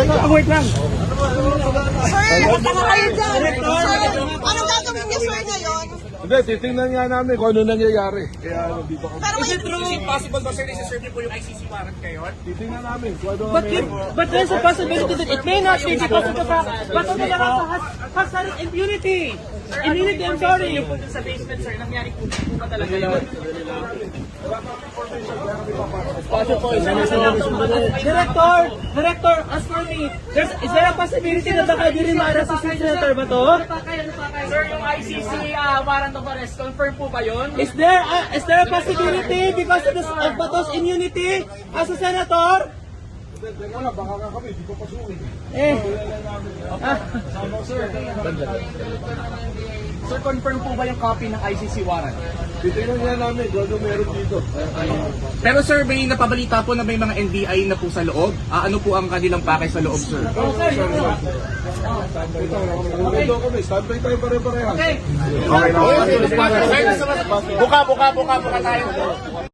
Wait lang. Sir, nakatanga kayo dyan. Sir, anong gagawin niyo, sir, ngayon? Hindi, titingnan nga namin kung ano nangyayari. Kaya nandito kami. Pero may Is it possible ba, sir, isa-serve niyo po yung ICC warrant ngayon? Titingnan namin kung ano But there's a possibility that it may not be because of the fact Bato de la Rosa has immunity. Immunity, I'm sorry. Yung po dun sa basement, sir, nangyari po ba talaga yun? Director, as for me, is there a possibility that baka di rin ma-arrest si Senator Bato? Sir, yung ICC warrant of arrest, confirm po ba yun? Is there a possibility because of Bato's immunity as a senator? Wala, baka nga kami, di ko pasukin. Sir, confirm po ba yung copy ng ICC warrant? Titingnan nga namin kung ano meron dito. Pero sir, may napabalita po na may mga NBI na po sa loob. Ano po ang kanilang pakay sa loob, sir? Dito kami, standby tayo pare-parehan. Buka tayo.